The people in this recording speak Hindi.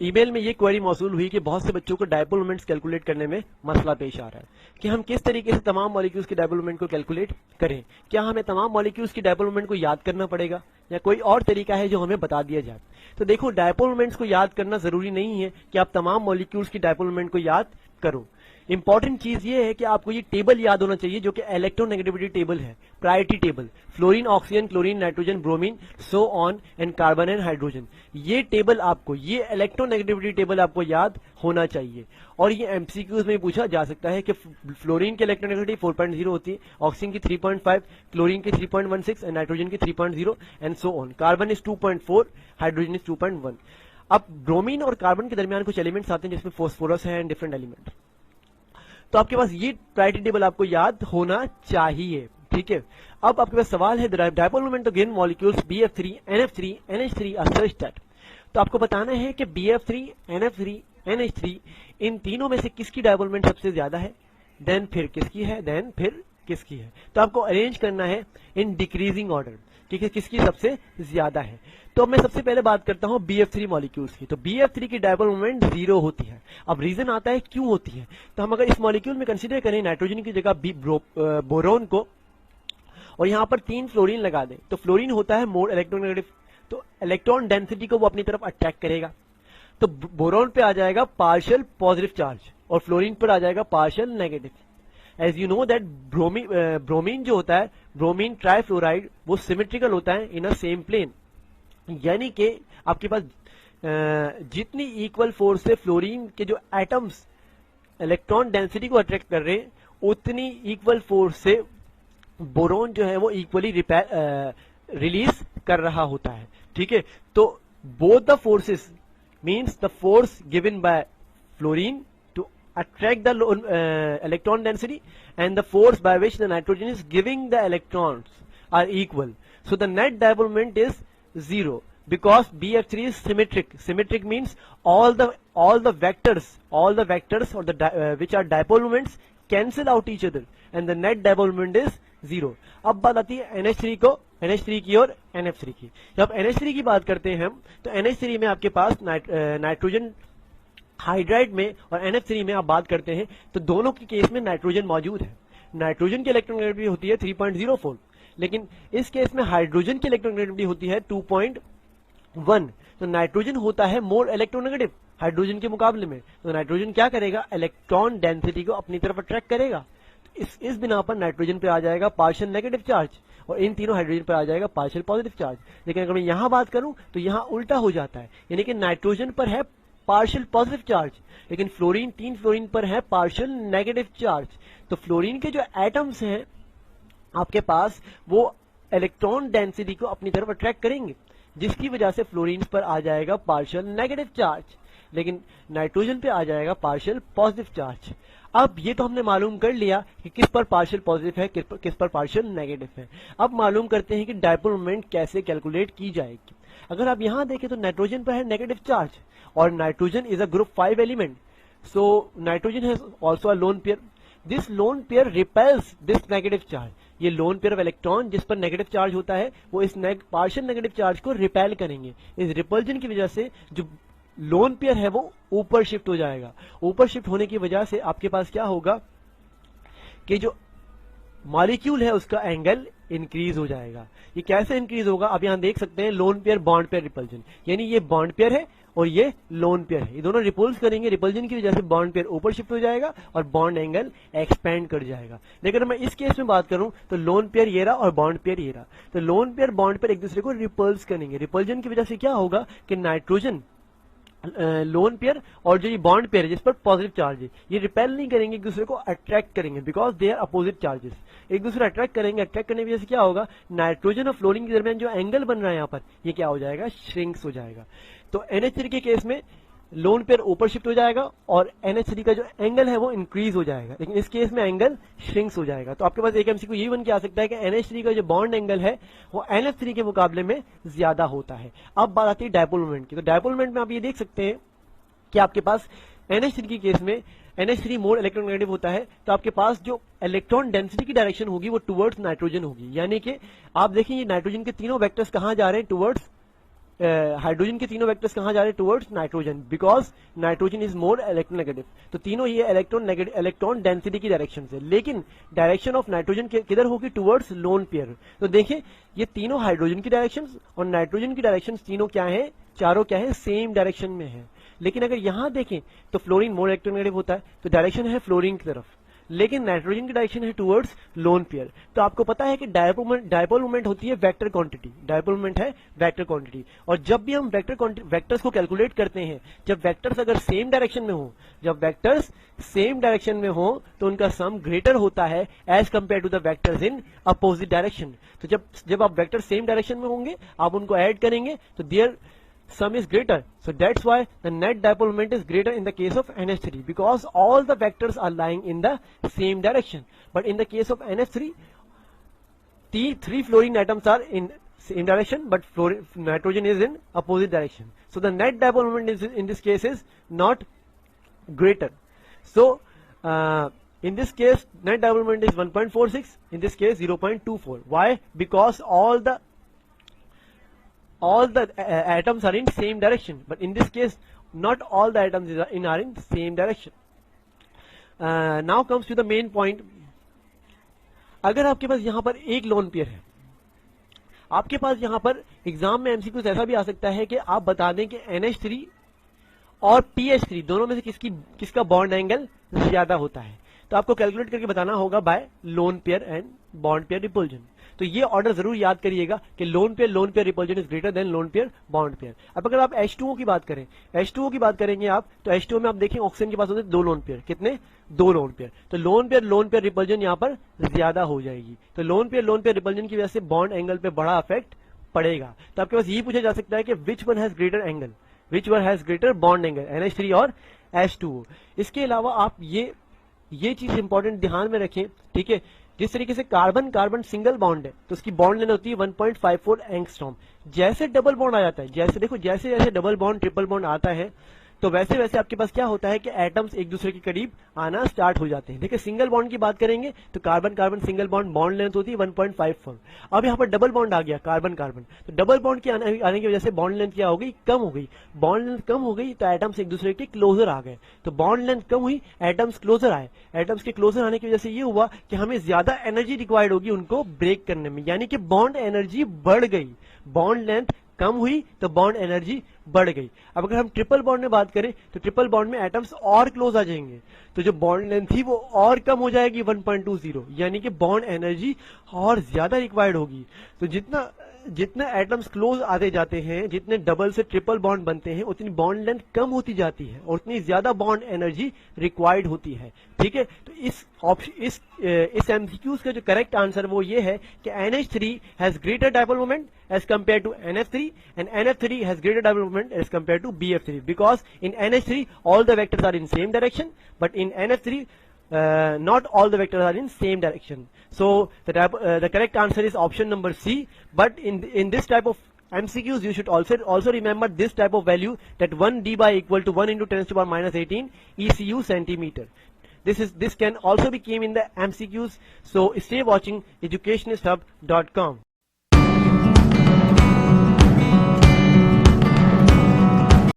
ईमेल में ये क्वेरी मौसूल हुई कि बहुत से बच्चों को डायपोल मोमेंट्स कैलकुलेट करने में मसला पेश आ रहा है कि हम किस तरीके से तमाम मॉलिक्यूल्स की डायपोल मोमेंट को कैलकुलेट करें। क्या हमें तमाम मॉलिक्यूल्स की डायपोल मोमेंट को याद करना पड़ेगा या कोई और तरीका है जो हमें बता दिया जाए। तो देखो, डायपोल मोमेंट्स को याद करना जरूरी नहीं है कि आप तमाम मॉलिक्यूल्स की डायपोल मोमेंट को याद करो। इंपॉर्टेंट चीज ये है कि आपको ये टेबल याद होना चाहिए जो कि इलेक्ट्रोनेगेटिविटी टेबल है, priority table, fluorine, oxygen, chlorine, nitrogen, bromine, so on and carbon and hydrogen. ये टेबल आपको, ये इलेक्ट्रोनेगेटिविटी टेबल आपको याद होना चाहिए। और ये एमसीक्यूज में पूछा जा सकता है कि फ्लोरीन की इलेक्ट्रोनेगेटिविटी 4.0 होती है, ऑक्सीजन की 3.5, क्लोरीन की 3.16 एंड नाइट्रोजन की 3.0 and so on. Carbon is 2.4, hydrogen is 2.1। अब ब्रोमीन और कार्बन के दरमियान कुछ एलिमेंट्स आते हैं जिसमें फॉस्फोरस है एंड डिफरेंट एलिमेंट। तो आपके पास ये प्रायोरिटी टेबल आपको याद होना चाहिए, ठीक है। अब आपके पास सवाल है, dipole moment of given molecules BF3, NF3, NH3 are such that. तो आपको बताना है कि BF3, NF3, NH3 इन तीनों में से किसकी डायपोल मोमेंट सबसे ज्यादा है, देन फिर किसकी है, देन फिर किसकी है। तो आपको अरेंज करना है इन डिक्रीजिंग ऑर्डर कि किसकी सबसे ज्यादा है। तो मैं सबसे पहले बात करता हूं BF3 मॉलिक्यूल्स की। तो BF3 की डायपोल मोमेंट 0 होती है। अब रीजन आता है क्यों होती है। तो हम अगर इस मॉलिक्यूल में कंसीडर करें नाइट्रोजन की जगह बोरोन को और यहां पर 3 फ्लोरीन लगा दें, तो फ्लोरीन होता है मोर इलेक्ट्रोनेगेटिव, तो इलेक्ट्रॉन डेंसिटी को वो अपनी तरफ अट्रैक्ट करेगा। तो बोरोन पे आ जाएगा पार्शियल पॉजिटिव चार्ज और फ्लोरीन पर आ जाएगा partial negative. As you know that bromine जो होता है, ब्रोमीन ट्राइफ्लोराइड, वो सिमेट्रिकल होता है इन अ सेम प्लेन। यानी कि आपके पास जितनी इक्वल फोर्स से फ्लोरीन के जो एटम्स इलेक्ट्रॉन डेंसिटी को अट्रैक्ट कर रहे हैं, उतनी इक्वल फोर्स से बोरोन जो है वो इक्वली रिलीज कर रहा होता है, ठीक है। तो both the forces means the force given by fluorine to attract the electron density and the force by which the nitrogen is giving the electrons are equal. So the net dipole moment is 0 because BF3 is symmetric. Symmetric means all the vectors or the which are dipole moments cancel out each other and the net dipole moment is 0. अब बात आती है NH3 की और NF3 की। जब NH3 की बात करते हैं हम, तो NH3 में आपके पास नाइट्रोजन हाइड्राइड में और NF3 में आप बात करते हैं तो दोनों के केस में नाइट्रोजन मौजूद है। नाइट्रोजन की इलेक्ट्रोनेगेटिविटी होती है 3.04, लेकिन इस केस में हाइड्रोजन की इलेक्ट्रोनेगेटिविटी होती है 2.1। तो नाइट्रोजन होता है मोर इलेक्ट्रोनेगेटिव हाइड्रोजन के मुकाबले में। तो नाइट्रोजन क्या करेगा, इलेक्ट्रॉन डेंसिटी को अपनी तरफ अट्रैक्ट करेगा। तो इस बिना पर नाइट्रोजन पे आ जाएगा पार्शियल नेगेटिव चार्ज और इन तीनों हाइड्रोजन पे आ जाएगा पार्शियल पॉजिटिव चार्ज। लेकिन अगर मैं यहां बात करूं तो यहां उल्टा हो जाता है, यानी कि नाइट्रोजन पर है पार्शियल पॉजिटिव चार्ज, लेकिन फ्लोरीन 3 फ्लोरीन पर है पार्शियल नेगेटिव चार्ज। तो फ्लोरीन के जो एटम्स हैं आपके पास, वो इलेक्ट्रॉन डेंसिटी को अपनी तरफ अट्रैक्ट करेंगे, जिसकी वजह से फ्लोरीन पर आ जाएगा पार्शियल नेगेटिव चार्ज, लेकिन नाइट्रोजन पे आ जाएगा पार्शियल पॉजिटिव चार्ज। अब ये तो हमने मालूम कर लिया कि किस पर पार्शियल पॉजिटिव है, किस पर पार्शियल नेगेटिव है। अब मालूम करते हैं कि डायपोल मोमेंट कैसे कैलकुलेट की जाएगी। अगर आप यहां देखें तो नाइट्रोजन पर है नेगेटिव चार्ज और nitrogen is a group 5 element, so nitrogen has also a lone pair. This lone pair repels this negative charge. ये लोन पेयर ऑफ इलेक्ट्रॉन जिस पर नेगेटिव चार्ज होता है, वो इस पार्शियल नेगेटिव चार्ज को रिपेल करेंगे। इस रिपल्जन की वजह से जो लोन पेयर है वो ऊपर शिफ्ट हो जाएगा। ऊपर शिफ्ट होने की वजह से आपके पास क्या होगा कि जो मॉलिक्यूल है उसका एंगल इंक्रीज हो जाएगा। ये कैसे इंक्रीज होगा, आप यहां देख सकते हैं, lone pair bond pair repulsion, यानी ये बॉन्ड पेयर है और ये लोन पेयर है, ये दोनों रिपल्स करेंगे, रिपल्जन की वजह से बॉन्ड पेयर ऊपर शिफ्ट हो जाएगा और बॉन्ड एंगल एक्सपेंड कर जाएगा। लेकिन मैं इस केस में बात करूं तो लोन पेयर ये रहा और बॉन्ड पेयर ये रहा, तो लोन पेयर बॉन्ड पेयर एक दूसरे को रिपल्स करेंगे। रिपल्जन की वजह से क्या होगा कि नाइट्रोजन लोन पेयर और जो ये बॉन्ड पेयर है जिस पर पॉजिटिव चार्ज है, ये रिपेल नहीं करेंगे, एक दूसरे को अट्रैक्ट करेंगे, because they are opposite charges. एक दूसरे अट्रैक्ट करेंगे, अट्रैक्ट करने की वजह से क्या होगा, नाइट्रोजन और फ्लोरीन के दरमियान जो एंगल बन रहा है यहाँ पर, ये क्या हो जाएगा, श्रिंक्स हो जाएगा। तो NH3 के केस में लोन पेयर ऊपर शिफ्ट हो जाएगा और NH3 का जो एंगल है वो इंक्रीज हो जाएगा, लेकिन इस केस में एंगल श्रिंक्स हो जाएगा। तो आपके पास एक एमसीक्यू ये बन के आ सकता है कि NH3 का जो बॉन्ड एंगल है वो NF3 के मुकाबले में ज्यादा होता है। अब बात आती है डायपोल मोमेंट की। तो डायपोल मोमेंट में आप ये देख सकते हैं कि आपके पास NH3 के केस में NH3 मोर इलेक्ट्रोनेगेटिव होता है, तो आपके पास जो इलेक्ट्रॉन डेंसिटी की डायरेक्शन होगी वो टुवर्ड्स नाइट्रोजन होगी। यानी कि आप देखिए ये नाइट्रोजन के तीनों वेक्टर्स कहां जा रहे हैं, टुवर्ड्स हाइड्रोजन के तीनों वेक्टर्स कहां जा रहे हैं? Towards nitrogen, because nitrogen is more electronegative. तो तीनों ये इलेक्ट्रॉन डेंसिटी की डायरेक्शन से, लेकिन डायरेक्शन ऑफ नाइट्रोजन किधर होगी? Towards lone pair. तो देखिए ये तीनों हाइड्रोजन की डायरेक्शन और नाइट्रोजन की डायरेक्शन तीनों क्या है? चारों क्या है? सेम डायरेक्शन में है। लेकिन अगर यहां देखें तो फ्लोरीन मोर इलेक्ट्रोनेगेटिव होता है, तो डायरेक्शन है फ्लोरीन की तरफ, लेकिन नाइट्रोजन की डायरेक्शन है टुवर्ड्स लोन पेयर। तो आपको पता है कि डायपोल मोमेंट होती है वेक्टर क्वांटिटी, डायपोल मोमेंट है वेक्टर क्वांटिटी। और जब भी हम वेक्टर्स को कैलकुलेट करते हैं, जब वेक्टर्स अगर सेम डायरेक्शन में हो, जब वेक्टर्स सेम डायरेक्शन में हो तो उनका सम ग्रेटर होता है as compare to the vectors in opposite direction. तो जब आप वेक्टर सेम डायरेक्शन में होंगे, आप उनको ऐड करेंगे तो there sum is greater. So that's why the net dipole moment is greater in the case of NH3, because all the vectors are lying in the same direction. But in the case of NH3, the 3 fluorine atoms are in same direction, but nitrogen is in opposite direction. So the net dipole moment is, in this case is not greater. So in this case net dipole moment is 1.46, in this case 0.24. Why? Because all the atoms are in same direction, but in this case not all the atoms are in same direction. Now comes to the main point. अगर आपके पास यहां पर एक लोन पेयर है, आपके पास यहां पर एग्जाम में एमसीक्यूज ऐसा भी आ सकता है कि आप बता दें कि NH3 और PH3 दोनों में से किसका बॉन्ड एंगल ज्यादा होता है, तो आपको कैलकुलेट करके बताना होगा bye lone pair and bond pair repulsion. तो ये ऑर्डर जरूर याद करिएगा कि lone pair repulsion is greater than lone pair bond pair. अब अगर आप H2O की बात करें, H2O की बात करेंगे आप, तो H2O में आप देखें ऑक्सीजन के पास होते हैं 2 लोन पेयर। कितने? 2 लोन पेयर। तो लोन पेयर रिपल्जन यहाँ पर ज्यादा हो जाएगी। तो लोन पेयर रिपल्जन की वजह से बॉन्ड एंगल पे बड़ा इफेक्ट पड़ेगा। तो आपके पास यही पूछा जा सकता है कि which one has greater angle, which one has greater bond angle, NH3 और H2O। इसके अलावा आप ये चीज इंपॉर्टेंट ध्यान में रखें, ठीक है। जिस तरीके से कार्बन सिंगल बॉन्ड है तो उसकी बॉन्ड लेंथ होती है 1.54 एंगस्ट्रॉम। जैसे डबल बॉन्ड आ जाता है, जैसे डबल बॉन्ड ट्रिपल बॉन्ड आता है, तो वैसे वैसे आपके पास क्या होता है कि एटम्स एक दूसरे के करीब आना स्टार्ट हो जाते हैं। देखिए सिंगल बॉन्ड की बात करेंगे तो कार्बन सिंगल बॉन्ड लेंथ होती है 1.54। अब यहाँ पर डबल बॉन्ड आ गया कार्बन, तो डबल बॉन्ड के आने की वजह से बॉन्ड लेंथ क्या हो गई? कम हो गई। बॉन्ड लेंथ कम हो गई तो एटम्स एक दूसरे के क्लोजर आ गए। तो बॉन्ड लेंथ कम हुई, एटम्स क्लोजर आए। एटम्स के क्लोजर आने की वजह से ये हुआ कि हमें ज्यादा एनर्जी रिक्वायर्ड होगी उनको ब्रेक करने में, यानी कि बॉन्ड एनर्जी बढ़ गई। बॉन्ड लेंथ कम हुई तो बॉन्ड एनर्जी बढ़ गई। अब अगर हम ट्रिपल बॉन्ड में बात करें तो ट्रिपल बॉन्ड में एटम्स और क्लोज आ जाएंगे, तो जो बॉन्ड लेंथ थी वो और कम हो जाएगी 1.20, यानी कि बॉन्ड एनर्जी और ज्यादा रिक्वायर्ड होगी। तो जितना एटम्स क्लोज आते जाते हैं, जितने डबल से ट्रिपल बॉन्ड बनते हैं, उतनी बॉन्ड लेंथ कम होती जाती है और उतनी ज्यादा बॉन्ड एनर्जी रिक्वायर्ड होती है, ठीक है। तो इस एमसीक्यूज का जो करेक्ट आंसर वो ये है कि NH3 has greater dipole moment as compare to NF3 and NF3 has greater dipole moment as compare to BF3, because in NH3 all the vectors are in same direction, but in NF3 not all the vectors are in same direction. So the correct answer is option number C. But in this type of MCQs you should also remember this type of value, that 1 d by equal to 1 into 10 to the power minus 18 ECU centimeter. This can also be came in the MCQs. So stay watching educationisthub.com.